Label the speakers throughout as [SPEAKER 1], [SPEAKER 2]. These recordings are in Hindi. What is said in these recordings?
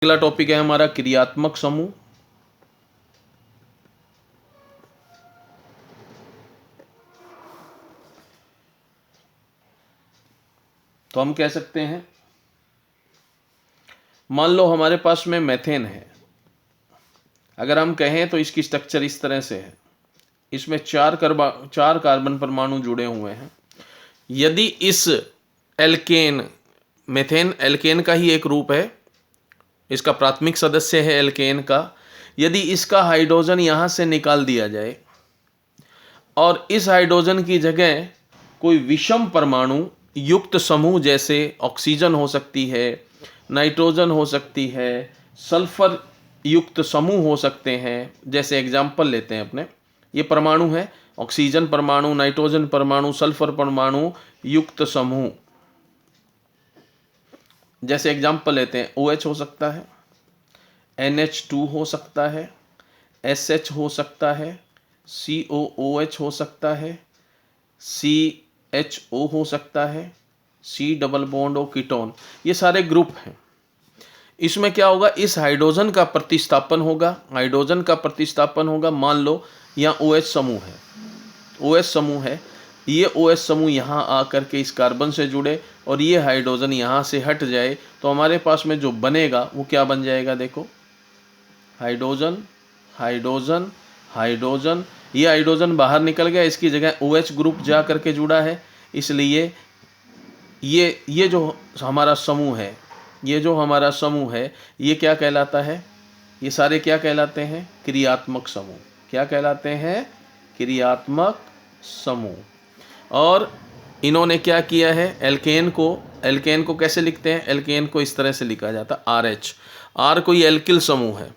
[SPEAKER 1] अगला टॉपिक है हमारा क्रियात्मक समूह। तो हम कह सकते हैं, मान लो हमारे पास में मेथेन है। अगर हम कहें तो इसकी स्ट्रक्चर इस तरह से है, इसमें चार कार्बन परमाणु जुड़े हुए हैं। यदि इस एल्केन, मेथेन एल्केन का ही एक रूप है, इसका प्राथमिक सदस्य है एल्केन का। यदि इसका हाइड्रोजन यहाँ से निकाल दिया जाए और इस हाइड्रोजन की जगह कोई विषम परमाणु युक्त समूह, जैसे ऑक्सीजन हो सकती है, नाइट्रोजन हो सकती है, सल्फर युक्त समूह हो सकते हैं। जैसे एग्जाम्पल लेते हैं अपने, ये परमाणु है, ऑक्सीजन परमाणु, नाइट्रोजन परमाणु, सल्फर परमाणु युक्त समूह। जैसे एग्जाम्पल लेते हैं, OH हो सकता है, NH2 हो सकता है, SH हो सकता है, COOH हो सकता है, CHO हो सकता है, C double bond O ketone. ये सारे ग्रुप हैं। इसमें क्या होगा, इस हाइड्रोजन का प्रतिस्थापन होगा, हाइड्रोजन का प्रतिस्थापन होगा। मान लो यहाँ OH समूह है, OH समूह है, ये OH समूह यहाँ आकर के इस कार्बन से जुड़े और ये हाइड्रोजन यहाँ से हट जाए, तो हमारे पास में जो बनेगा वो क्या बन जाएगा, देखो, हाइड्रोजन, हाइड्रोजन, हाइड्रोजन। ये हाइड्रोजन बाहर निकल गया, इसकी जगह OH ग्रुप जा करके जुड़ा है। इसलिए ये जो हमारा समूह है, ये जो हमारा समूह है, ये क्या कहलाता है, ये सारे क्या कहलाते हैं, क्रियात्मक समूह। क्या कहलाते हैं, क्रियात्मक समूह। और इन्होंने क्या किया है, एल्केन को कैसे लिखते हैं, एल्केन को इस तरह से लिखा जाता है RH। R कोई एल्किल समूह है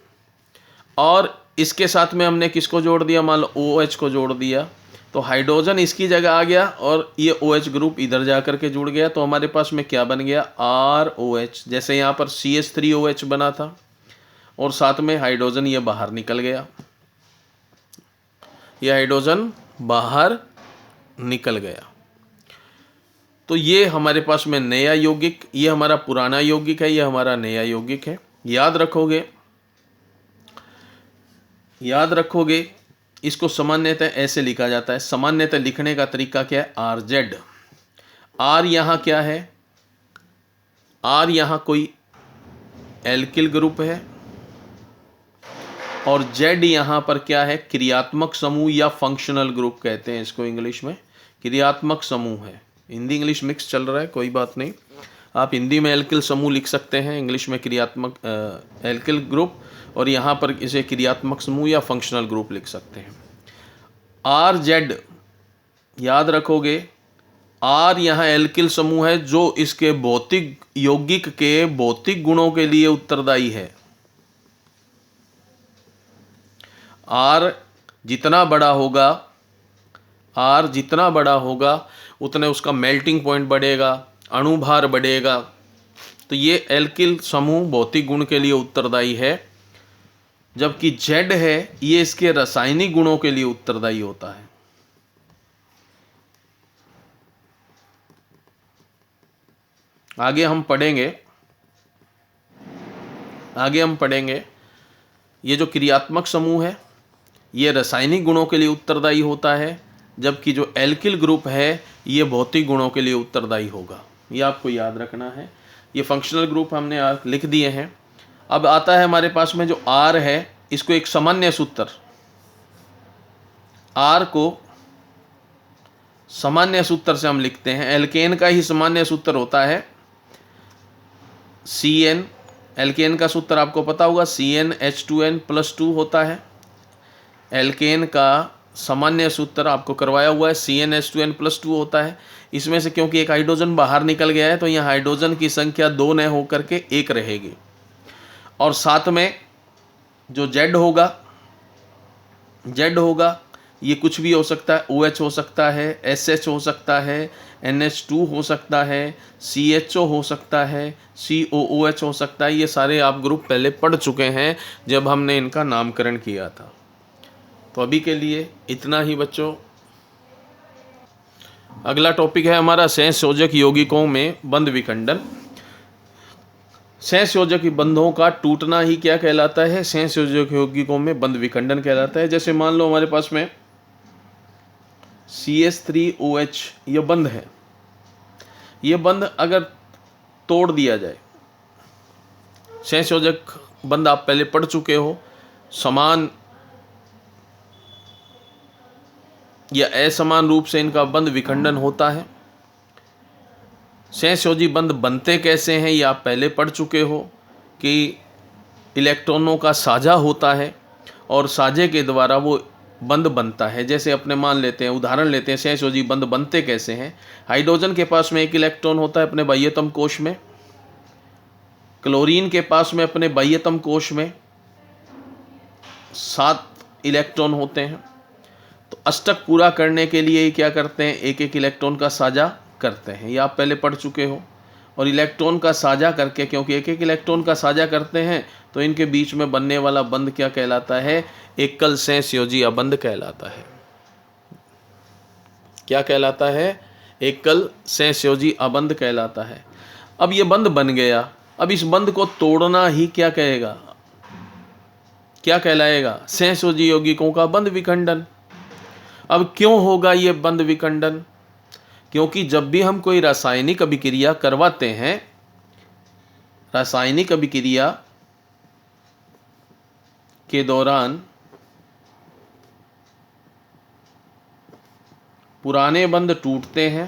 [SPEAKER 1] और इसके साथ में हमने किसको जोड़ दिया, मान लो OH को जोड़ दिया, तो हाइड्रोजन इसकी जगह आ गया और ये OH ग्रुप इधर जा कर के जुड़ गया। तो हमारे पास में क्या बन गया, ROH। जैसे यहाँ पर CH3OH बना था और साथ में हाइड्रोजन ये बाहर निकल गया, ये हाइड्रोजन बाहर निकल गया। तो ये हमारे पास में नया यौगिक, ये हमारा पुराना यौगिक है, ये हमारा नया यौगिक है। याद रखोगे इसको सामान्यतः ऐसे लिखा जाता है। सामान्यतः लिखने का तरीका क्या है, RZ। R यहाँ क्या है, R यहाँ कोई एल्किल ग्रुप है और Z यहाँ पर क्या है, क्रियात्मक समूह या फंक्शनल ग्रुप कहते हैं इसको इंग्लिश में। क्रियात्मक समूह है, हिंदी इंग्लिश मिक्स चल रहा है, कोई बात नहीं। आप हिंदी में एल्किल समूह लिख सकते हैं, इंग्लिश में क्रियात्मक एल्किल ग्रुप, और यहाँ पर इसे क्रियात्मक समूह या फंक्शनल ग्रुप लिख सकते हैं। RZ याद रखोगे, R यहाँ एल्किल समूह है जो इसके भौतिक यौगिक के भौतिक गुणों के लिए उत्तरदायी है। R जितना बड़ा होगा उतने उसका मेल्टिंग पॉइंट बढ़ेगा, अणुभार बढ़ेगा। तो ये एल्किल समूह भौतिक गुण के लिए उत्तरदायी है, जबकि Z है ये इसके रासायनिक गुणों के लिए उत्तरदायी होता है। आगे हम पढ़ेंगे ये जो क्रियात्मक समूह है ये रासायनिक गुणों के लिए उत्तरदायी होता है, जबकि जो एल्किल ग्रुप है ये भौतिक गुणों के लिए उत्तरदायी होगा। ये आपको याद रखना है। ये फंक्शनल ग्रुप हमने लिख दिए हैं। अब आता है हमारे पास में जो R है, इसको एक सामान्य सूत्र, R को सामान्य सूत्र से हम लिखते हैं। एल्केन का ही सामान्य सूत्र होता है CN। एल्केन का सूत्र आपको पता होगा, CnH2n+2 होता है। एल्केन का सामान्य सूत्र आपको करवाया हुआ है, CnH2n+2 होता है। इसमें से क्योंकि एक हाइड्रोजन बाहर निकल गया है तो यहाँ हाइड्रोजन की संख्या 2 न होकर के 1 रहेगी, और साथ में जो Z होगा ये कुछ भी हो सकता है, OH हो सकता है, SH हो सकता है, NH2 हो सकता है, CHO हो सकता है, COOH हो सकता है। ये सारे आप ग्रुप पहले पढ़ चुके हैं जब हमने इनका नामकरण किया था। तो अभी के लिए इतना ही बच्चों। अगला टॉपिक है हमारा सहसंयोजक यौगिकों में बंध विखंडन। सहसंयोजक बंधों का टूटना ही क्या कहलाता है? सहसंयोजक यौगिकों में बंध विखंडन कहलाता है। जैसे मान लो हमारे पास में CH3OH ये बंध है, ये बंध अगर तोड़ दिया जाए, सहसंयोजक बंध आप पहले पढ़ चुके हो, समान या असमान रूप से इनका बंध विखंडन होता है। सहसंयोजी बंध बनते कैसे हैं ये आप पहले पढ़ चुके हो कि इलेक्ट्रॉनों का साझा होता है और साझे के द्वारा वो बंध बनता है। जैसे अपने मान लेते हैं, उदाहरण लेते हैं, सहसंयोजी बंध बनते कैसे हैं। हाइड्रोजन के पास में एक इलेक्ट्रॉन होता है अपने बाह्यतम कोश में, क्लोरीन के पास में अपने बाह्यतम कोश में 7 इलेक्ट्रॉन होते हैं। तो अष्टक पूरा करने के लिए क्या करते हैं? एक एक इलेक्ट्रॉन का साझा करते हैं, ये आप पहले पढ़ चुके हो। और इलेक्ट्रॉन का साझा करके, क्योंकि एक एक इलेक्ट्रॉन का साझा करते हैं, तो इनके बीच में बनने वाला बंध क्या कहलाता है? एकल सहसंयोजी अबंध कहलाता है। क्या कहलाता है? एकल सहसंयोजी अबंध कहलाता है। अब ये बंध बन गया, अब इस बंध को तोड़ना ही क्या कहेगा? क्या कहलाएगा? सहसंयोजी यौगिकों का बंध विखंडन। अब क्यों होगा ये बंध विखंडन? क्योंकि जब भी हम कोई रासायनिक अभिक्रिया करवाते हैं, रासायनिक अभिक्रिया के दौरान पुराने बंध टूटते हैं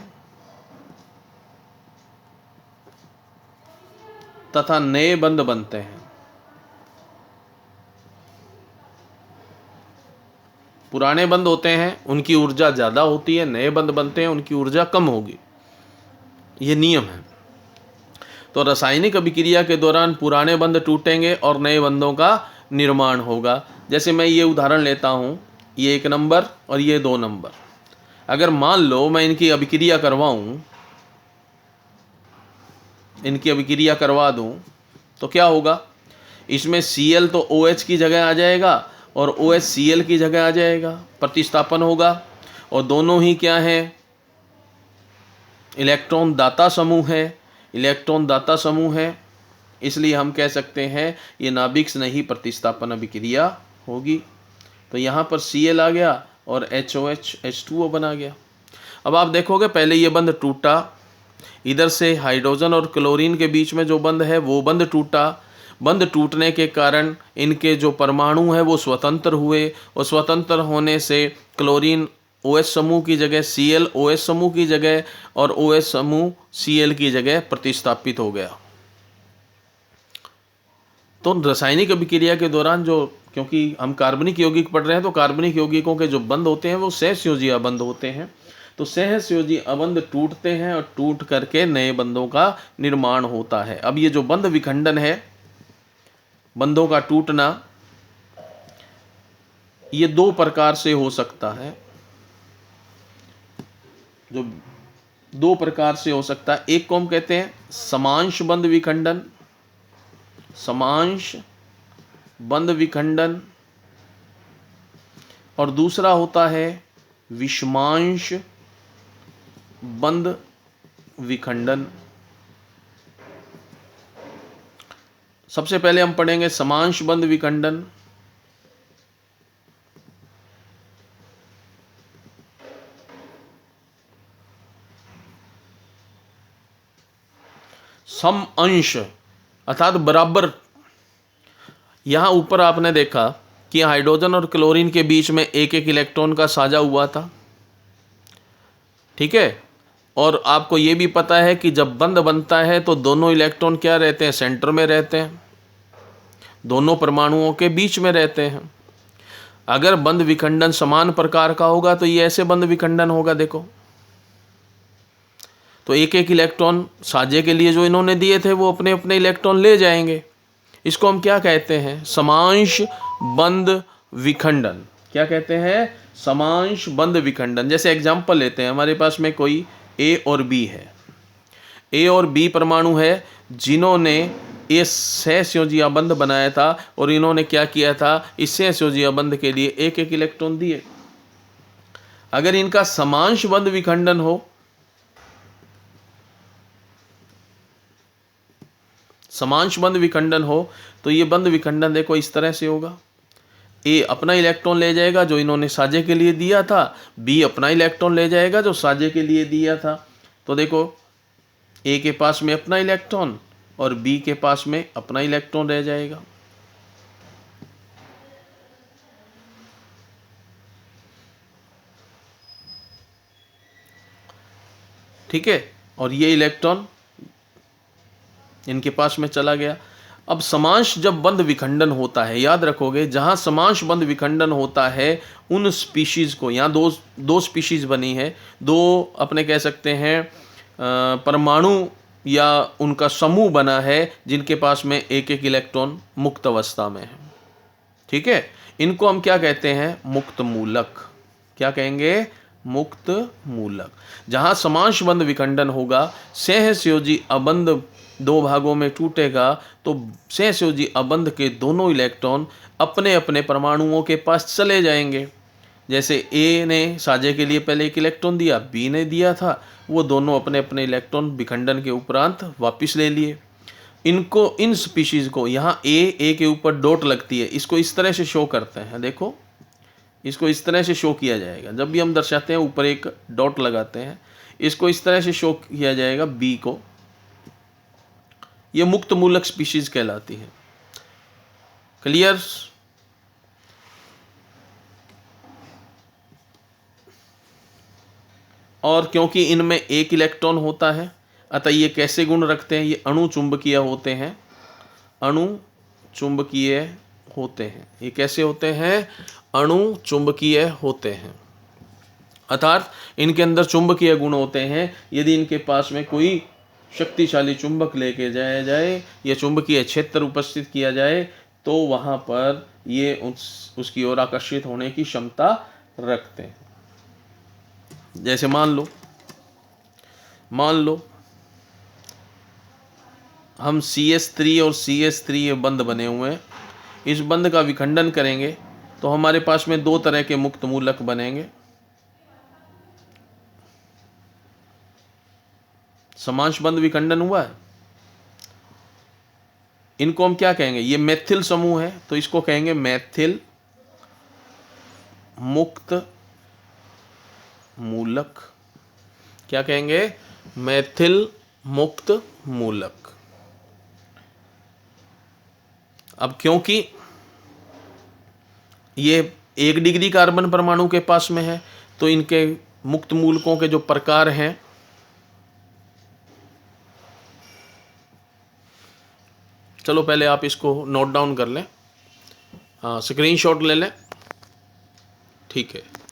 [SPEAKER 1] तथा नए बंध बनते हैं। पुराने बंध होते हैं उनकी ऊर्जा ज़्यादा होती है, नए बंध बनते हैं उनकी ऊर्जा कम होगी, ये नियम है। तो रासायनिक अभिक्रिया के दौरान पुराने बंध टूटेंगे और नए बंधों का निर्माण होगा। जैसे मैं ये उदाहरण लेता हूँ, ये 1 नंबर और ये 2 नंबर। अगर मान लो मैं इनकी अभिक्रिया करवाऊँ, इनकी अभिक्रिया करवा दूँ, तो क्या होगा? इसमें Cl तो OH की जगह आ जाएगा और OH Cl की जगह आ जाएगा, प्रतिस्थापन होगा। और दोनों ही क्या है? इलेक्ट्रॉन दाता समूह है, इलेक्ट्रॉन दाता समूह है, इसलिए हम कह सकते हैं ये नाभिक नहीं प्रतिस्थापन अभिक्रिया होगी। तो यहाँ पर Cl आ गया और HOH H2O बना गया। अब आप देखोगे पहले ये बंध टूटा, इधर से हाइड्रोजन और क्लोरीन के बीच में जो बंध है वो बंध टूटा। बंध टूटने के कारण इनके जो परमाणु हैं वो स्वतंत्र हुए और स्वतंत्र होने से क्लोरीन OH समूह की जगह Cl OH समूह की जगह और OH समूह Cl की जगह प्रतिस्थापित हो गया। तो रासायनिक अभिक्रिया के दौरान जो, क्योंकि हम कार्बनिक यौगिक पढ़ रहे हैं, तो कार्बनिक यौगिकों के जो बंध होते हैं वो सहसंयोजी अबंध होते हैं। तो सहसंयोजी अबंध टूटते हैं और टूट करके नए बंधों का निर्माण होता है। अब ये जो बंध विखंडन है, बंधों का टूटना, ये 2 प्रकार से हो सकता है। जो 2 प्रकार से हो सकता है, एक को हम कहते हैं समांश बंध विखंडन, समांश बंध विखंडन, और दूसरा होता है विषमांश बंध विखंडन। सबसे पहले हम पढ़ेंगे समांश बंध विखंडन। सम अंश अर्थात बराबर। यहां ऊपर आपने देखा कि हाइड्रोजन और क्लोरीन के बीच में एक एक इलेक्ट्रॉन का साझा हुआ था, ठीक है। और आपको ये भी पता है कि जब बंध बनता है तो दोनों इलेक्ट्रॉन क्या रहते हैं? सेंटर में रहते हैं, दोनों परमाणुओं के बीच में रहते हैं। अगर बंध विखंडन समान प्रकार का होगा तो ये ऐसे बंध विखंडन होगा। देखो, तो एक एक इलेक्ट्रॉन साझे के लिए जो इन्होंने दिए थे वो अपने अपने इलेक्ट्रॉन ले जाएंगे। इसको हम क्या कहते हैं? समांश बंध विखंडन। क्या कहते हैं? समांश बंध विखंडन। जैसे एग्जांपल लेते हैं, हमारे पास में कोई A और B है, A और B परमाणु है जिन्होंने इस सहसंयोजी बंध बनाया था और इन्होंने क्या किया था? इस सहसंयोजी बंध के लिए एक एक इलेक्ट्रॉन दिए। अगर इनका समांश बंध विखंडन हो, समांश बंद विखंडन हो तो ये बंद विखंडन देखो इस तरह से होगा, ए अपना इलेक्ट्रॉन ले जाएगा जो इन्होंने साझे के लिए दिया था, बी अपना इलेक्ट्रॉन ले जाएगा जो साझे के लिए दिया था। तो देखो ए के पास में अपना इलेक्ट्रॉन और बी के पास में अपना इलेक्ट्रॉन रह जाएगा। ठीक है, और ये इलेक्ट्रॉन इनके पास में चला गया। अब समांश जब बंद विखंडन होता है, याद रखोगे जहां समांश बंद विखंडन होता है उन स्पीशीज को, यहाँ दो स्पीशीज बनी है, दो अपने कह सकते हैं परमाणु या उनका समूह बना है जिनके पास में एक एक इलेक्ट्रॉन मुक्त अवस्था में है। ठीक है, इनको हम क्या कहते हैं? मुक्त मूलक। क्या कहेंगे? मुक्त मूलक। जहां समांश बंद विखंडन होगा, सहसंयोजी अबंध दो भागों में टूटेगा तो सहसंयोजी अबंध के दोनों इलेक्ट्रॉन अपने अपने परमाणुओं के पास चले जाएंगे। जैसे ए ने साझे के लिए पहले एक इलेक्ट्रॉन दिया, बी ने दिया था, वो दोनों अपने अपने इलेक्ट्रॉन विखंडन के उपरांत वापस ले लिए। इनको, इन स्पीशीज को, यहाँ ए के ऊपर डॉट लगती है, इसको इस तरह से शो करते हैं। देखो इसको इस तरह से शो किया जाएगा, जब भी हम दर्शाते हैं ऊपर एक डॉट लगाते हैं, इसको इस तरह से शो किया जाएगा बी को। ये मुक्त मूलक स्पीशीज कहलाती है। क्लियर? और क्योंकि इनमें एक इलेक्ट्रॉन होता है अतः ये कैसे गुण रखते हैं? ये अणु चुंबकीय होते हैं। अणु चुंबकीय होते हैं। ये कैसे होते हैं? अणु चुंबकीय होते हैं, अर्थात इनके अंदर चुंबकीय गुण होते हैं। यदि इनके पास में कोई शक्तिशाली चुंबक लेके जाया जाए या चुंबकीय क्षेत्र उपस्थित किया जाए तो वहाँ पर ये उसकी ओर आकर्षित होने की क्षमता रखते हैं। जैसे मान लो हम CS3 और CS3 ये बंध बने हुए हैं, इस बंध का विखंडन करेंगे तो हमारे पास में दो तरह के मुक्त मूलक बनेंगे। समांश बंध विखंडन हुआ है, इनको हम क्या कहेंगे? ये मैथिल समूह है तो इसको कहेंगे मैथिल मुक्त मूलक। क्या कहेंगे? मैथिल मुक्त मूलक। अब क्योंकि ये 1 डिग्री कार्बन परमाणु के पास में है तो इनके मुक्त मूलकों के जो प्रकार हैं, चलो पहले आप इसको नोट डाउन कर लें, हाँ स्क्रीनशॉट ले लें। ठीक है।